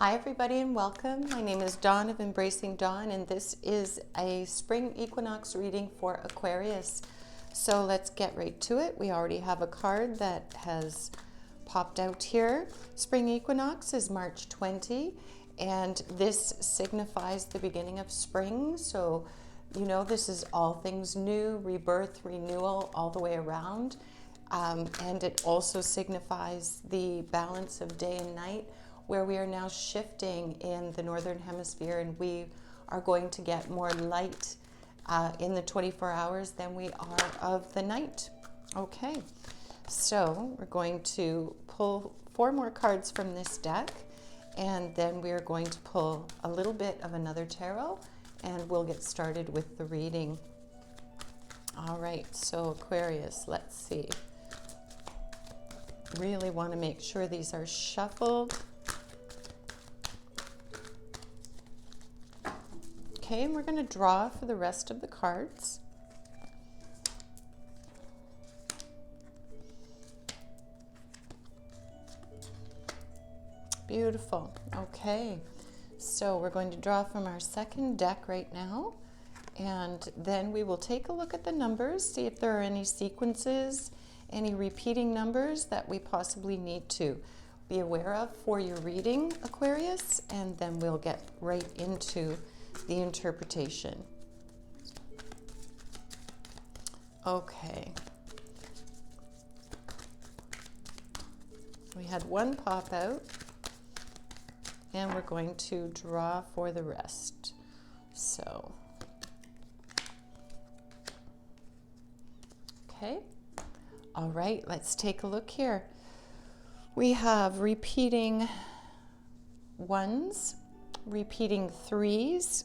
Hi everybody and welcome. My name is Dawn of Embracing Dawn and this is a spring equinox reading for Aquarius. So let's get right to it. We already have a card that has popped out here. Spring equinox is March 20 and this signifies the beginning of spring. So you know this is all things new, rebirth, renewal all the way around. And it also signifies the balance of day and night, where we are now shifting in the northern hemisphere and we are going to get more light in the 24 hours than we are of the night. Okay, so we're going to pull 4 more cards from this deck and then we're going to pull a little bit of another tarot and we'll get started with the reading. All right, so Aquarius, let's see. Really want to make sure these are shuffled. Okay, and we're going to draw for the rest of the cards. Beautiful. Okay, so we're going to draw from our second deck right now, and then we will take a look at the numbers, see if there are any sequences, any repeating numbers that we possibly need to be aware of for your reading, Aquarius, and then we'll get right into the interpretation. Okay. We had one pop out, and we're going to draw for the rest. So, okay. All right, let's take a look here. We have repeating ones, repeating threes,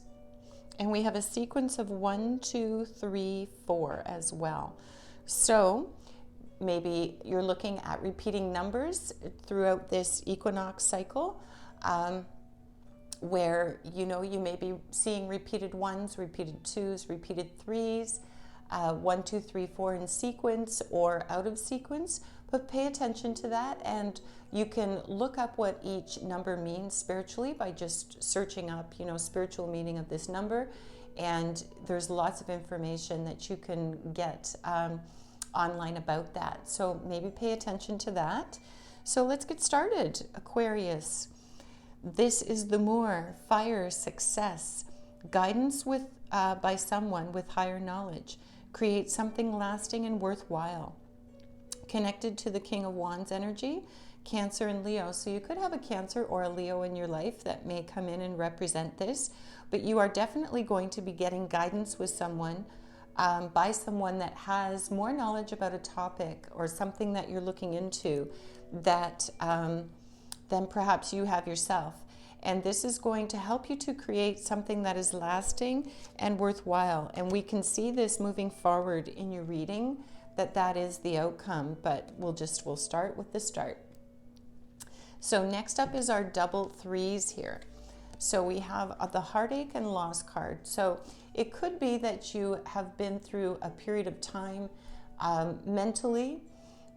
and we have a sequence of 1, 2, 3, 4 as well. So maybe you're looking at repeating numbers throughout this equinox cycle, where you may be seeing repeated ones, repeated twos, repeated threes, 1, 2, 3, 4 in sequence or out of sequence, but pay attention to that, and you can look up what each number means spiritually by just searching up, spiritual meaning of this number, and there's lots of information that you can get online about that. So maybe pay attention to that. So let's get started. Aquarius, this is the Moor, fire, success, guidance by someone with higher knowledge. Create something lasting and worthwhile. Connected to the King of Wands energy, Cancer and Leo. So you could have a Cancer or a Leo in your life that may come in and represent this, but you are definitely going to be getting guidance with someone, by someone that has more knowledge about a topic or something that you're looking into that than perhaps you have yourself. And this is going to help you to create something that is lasting and worthwhile. And we can see this moving forward in your reading, that is the outcome, but we'll start with the start. So next up is our double threes here. So we have the heartache and loss card. So it could be that you have been through a period of time mentally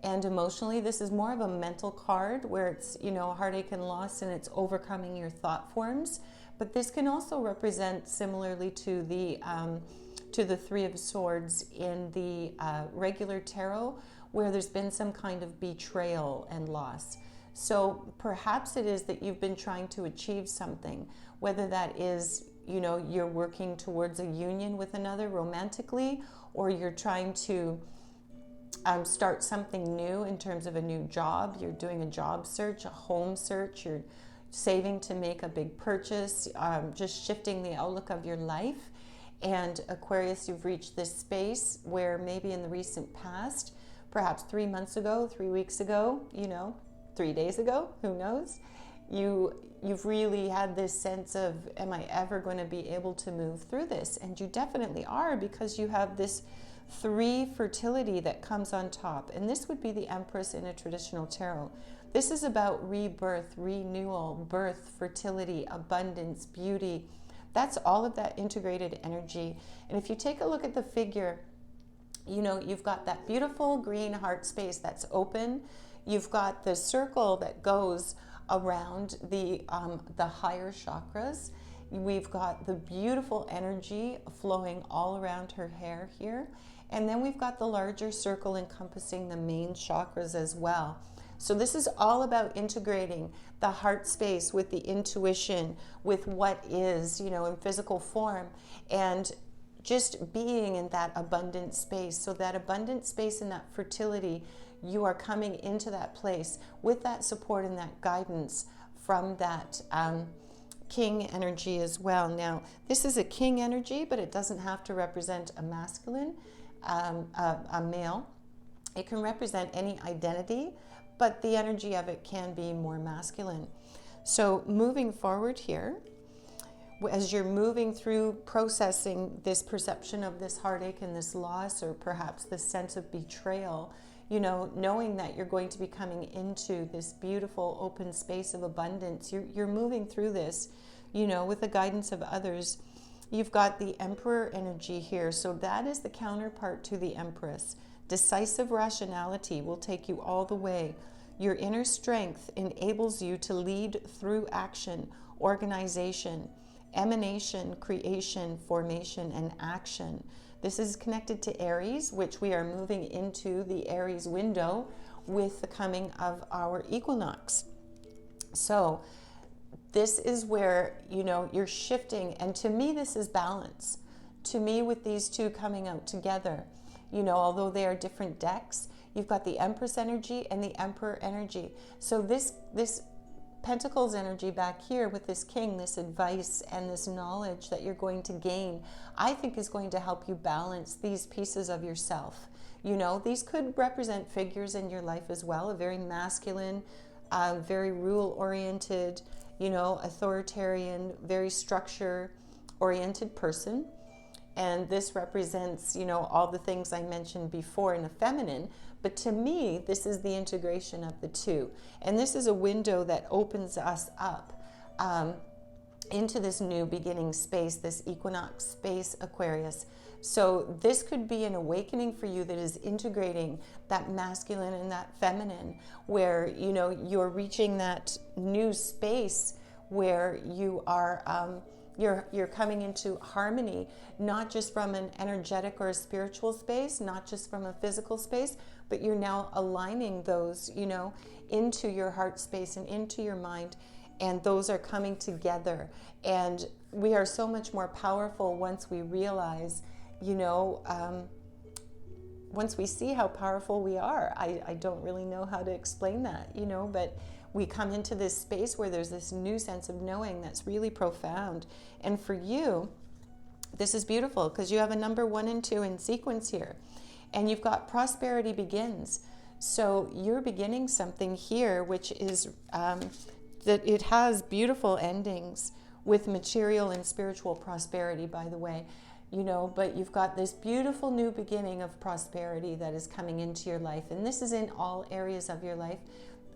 and emotionally. This is more of a mental card where it's, heartache and loss, and it's overcoming your thought forms. But this can also represent similarly to the Three of Swords in the regular tarot, where there's been some kind of betrayal and loss. So perhaps it is that you've been trying to achieve something, whether that is, you're working towards a union with another romantically, or you're trying to start something new in terms of a new job. You're doing a job search, a home search, you're saving to make a big purchase, just shifting the outlook of your life. And Aquarius, you've reached this space where maybe in the recent past, perhaps 3 months ago, 3 weeks ago, 3 days ago, who knows, you've really had this sense of, am I ever going to be able to move through this? And you definitely are, because you have this 3 fertility that comes on top, and this would be the Empress in a traditional tarot. This is about rebirth, renewal, birth, fertility, abundance, beauty. That's all of that integrated energy. And if you take a look at the figure, you've got that beautiful green heart space that's open. You've got the circle that goes around the higher chakras. We've got the beautiful energy flowing all around her hair here. And then we've got the larger circle encompassing the main chakras as well. So this is all about integrating the heart space with the intuition, with what is, in physical form, and just being in that abundant space. So that abundant space and that fertility, you are coming into that place with that support and that guidance from that king energy as well. Now, this is a king energy, but it doesn't have to represent a masculine, a male. It can represent any identity, but the energy of it can be more masculine. So moving forward here, as you're moving through processing this perception of this heartache and this loss, or perhaps this sense of betrayal, knowing that you're going to be coming into this beautiful open space of abundance, you're moving through this, with the guidance of others. You've got the Emperor energy here. So that is the counterpart to the Empress. Decisive rationality will take you all the way. Your inner strength enables you to lead through action, organization, emanation, creation, formation, and action. This is connected to Aries, which we are moving into the Aries window with the coming of our equinox. So this is where, you're shifting. And to me, this is balance. To me, with these two coming out together, although they are different decks, you've got the Empress energy and the Emperor energy. So this Pentacles energy back here with this king, this advice and this knowledge that you're going to gain, I think is going to help you balance these pieces of yourself. These could represent figures in your life as well, a very masculine, very rule-oriented, authoritarian, very structure-oriented person. And this represents, all the things I mentioned before in a feminine. But to me, this is the integration of the two. And this is a window that opens us up into this new beginning space, this equinox space, Aquarius. So this could be an awakening for you that is integrating that masculine and that feminine, where, you're reaching that new space where you are... You're coming into harmony, not just from an energetic or a spiritual space, not just from a physical space, but you're now aligning those, into your heart space and into your mind, and those are coming together. And we are so much more powerful once we realize, once we see how powerful we are. I don't really know how to explain that, but we come into this space where there's this new sense of knowing that's really profound. And for you, this is beautiful because you have a number 1 and 2 in sequence here. And you've got prosperity begins. So you're beginning something here, which is that it has beautiful endings with material and spiritual prosperity, by the way. But you've got this beautiful new beginning of prosperity that is coming into your life. And this is in all areas of your life.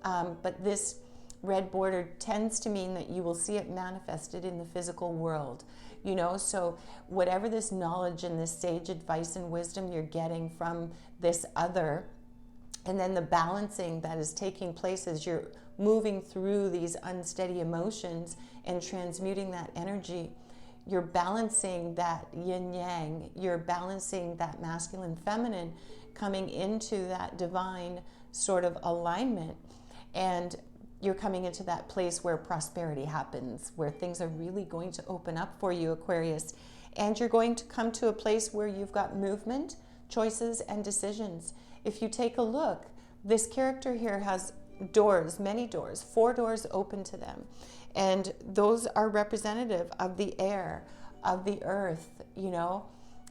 But this red border tends to mean that you will see it manifested in the physical world, so whatever this knowledge and this sage advice and wisdom you're getting from this other, and then the balancing that is taking place as you're moving through these unsteady emotions and transmuting that energy, you're balancing that yin yang, you're balancing that masculine feminine, coming into that divine sort of alignment. And you're coming into that place where prosperity happens, where things are really going to open up for you, Aquarius. And you're going to come to a place where you've got movement, choices, and decisions. If you take a look, this character here has doors, many doors, 4 doors open to them. And those are representative of the air, of the earth,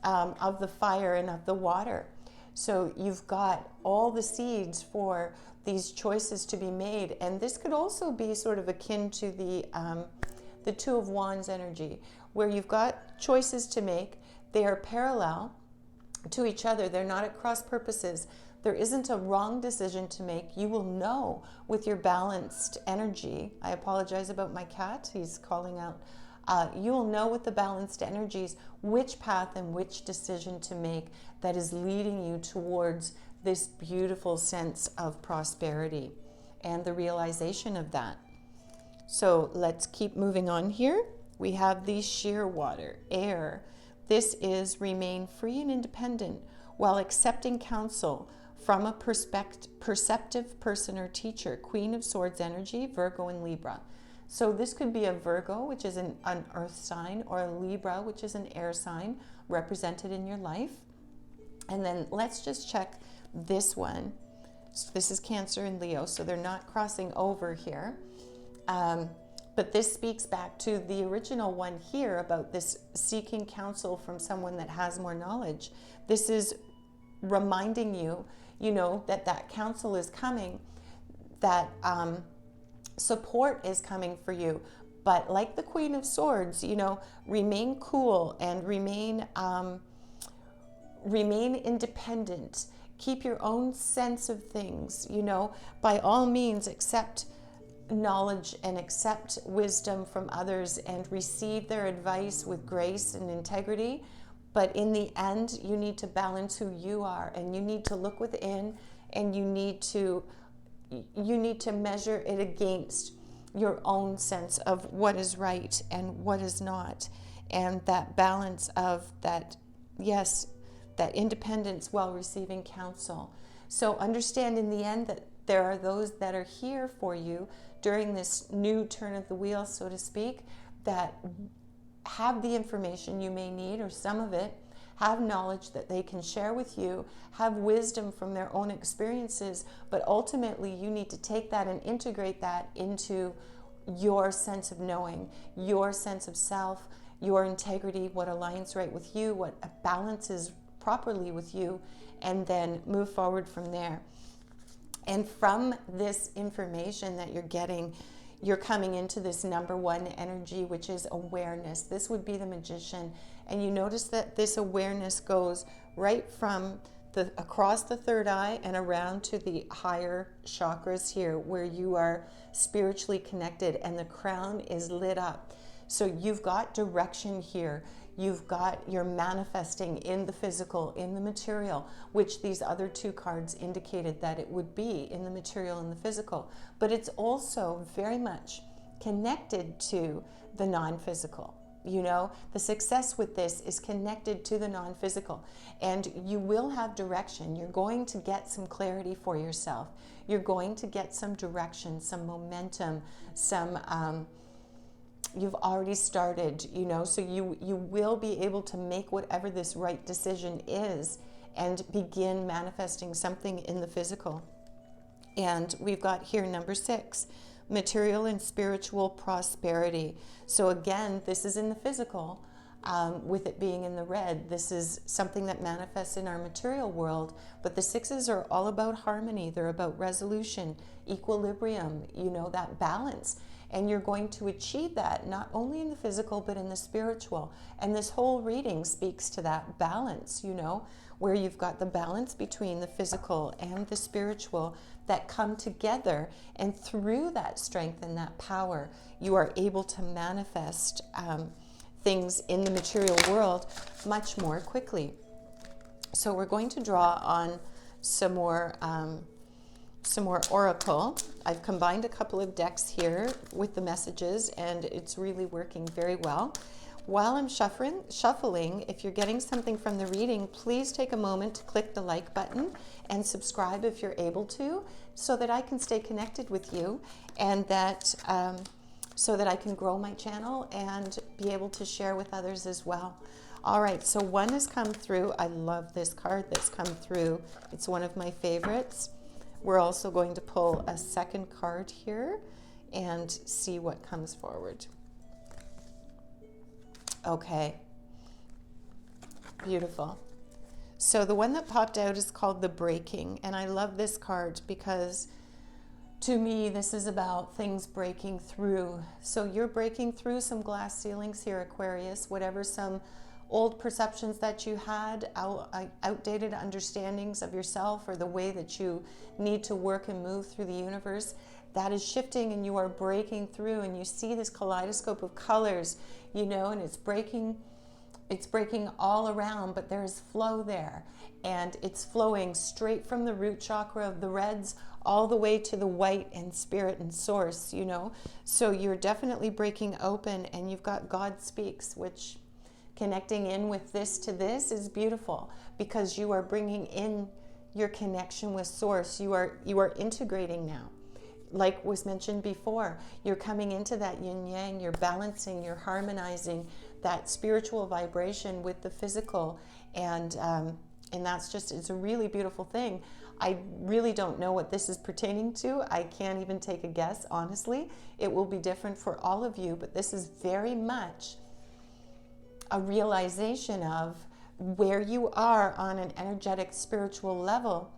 of the fire and of the water. So you've got all the seeds for these choices to be made. And this could also be sort of akin to the Two of Wands energy, where you've got choices to make. They are parallel to each other. They're not at cross purposes. There isn't a wrong decision to make. You will know with your balanced energy. I apologize about my cat. He's calling out. You will know with the balanced energies which path and which decision to make that is leading you towards this beautiful sense of prosperity and the realization of that. So let's keep moving on here. We have the sheer water, air. This is remain free and independent while accepting counsel from a perceptive person or teacher. Queen of Swords energy, Virgo and Libra. So this could be a Virgo, which is an earth sign, or a Libra, which is an air sign represented in your life. And then let's just check this one. So this is Cancer and Leo, so they're not crossing over here. But this speaks back to the original one here about this seeking counsel from someone that has more knowledge. This is reminding you, that that counsel is coming, that support is coming for you. But like the Queen of Swords, remain cool and remain independent. Keep your own sense of things, by all means accept knowledge and accept wisdom from others and receive their advice with grace and integrity. But in the end, you need to balance who you are, and you need to look within, and you need to measure it against your own sense of what is right and what is not. And that balance of that, yes, that independence while receiving counsel. So understand in the end that there are those that are here for you during this new turn of the wheel, so to speak, that have the information you may need, or some of it, have knowledge that they can share with you, have wisdom from their own experiences, but ultimately you need to take that and integrate that into your sense of knowing, your sense of self, your integrity, what aligns right with you, what balances properly with you, and then move forward from there. And from this information that you're getting, you're coming into this number one energy, which is awareness. This would be the Magician. And you notice that this awareness goes right from across the third eye and around to the higher chakras here, where you are spiritually connected and the crown is lit up. So you've got direction here. You're manifesting in the physical, in the material, which these other two cards indicated that it would be in the material and the physical. But it's also very much connected to the non-physical. The success with this is connected to the non-physical, and you will have direction. You're going to get some clarity for yourself. You're going to get some direction, some momentum, you've already started, so you will be able to make whatever this right decision is and begin manifesting something in the physical. And we've got here number 6, material and spiritual prosperity. So again, this is in the physical, with it being in the red. This is something that manifests in our material world, but the 6s are all about harmony. They're about resolution, equilibrium, that balance. And you're going to achieve that not only in the physical, but in the spiritual. And this whole reading speaks to that balance, where you've got the balance between the physical and the spiritual that come together. And through that strength and that power, you are able to manifest things in the material world much more quickly. So we're going to draw on some more oracle. I've combined a couple of decks here with the messages, and it's really working very well. While I'm shuffling, if you're getting something from the reading, please take a moment to click the like button and subscribe if you're able to, so that I can stay connected with you, and that so that I can grow my channel and be able to share with others as well. All right, so one has come through. I love this card that's come through. It's one of my favorites. We're also going to pull a second card here and see what comes forward. Okay, beautiful. So the one that popped out is called the Breaking, and I love this card because to me this is about things breaking through. So you're breaking through some glass ceilings here, Aquarius, whatever some old perceptions that you had, outdated understandings of yourself or the way that you need to work and move through the universe, that is shifting, and you are breaking through, and you see this kaleidoscope of colors, and it's breaking It's breaking all around, but there's flow there. And it's flowing straight from the root chakra of the reds all the way to the white and spirit and source, you know. So you're definitely breaking open, and you've got God speaks, which connecting in with this to this is beautiful, because you are bringing in your connection with source. You are integrating now. Like was mentioned before, you're coming into that yin yang, you're balancing, you're harmonizing that spiritual vibration with the physical, and that's just, it's a really beautiful thing. I really don't know what this is pertaining to. I can't even take a guess, honestly. It will be different for all of you, but this is very much a realization of where you are on an energetic spiritual level,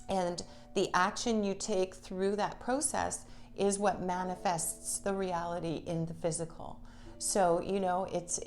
and the action you take through that process is what manifests the reality in the physical. So, you know, it's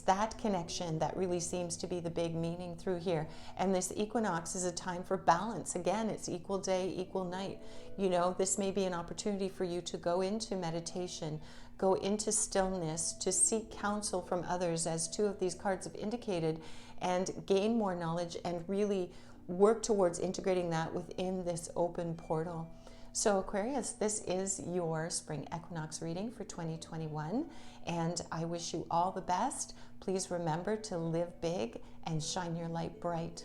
that connection that really seems to be the big meaning through here. And this equinox is a time for balance. Again, it's equal day, equal night. You know, this may be an opportunity for you to go into meditation, go into stillness, to seek counsel from others, as two of these cards have indicated, and gain more knowledge and really work towards integrating that within this open portal. So Aquarius, this is your spring equinox reading for 2021, and I wish you all the best. Please remember to live big and shine your light bright.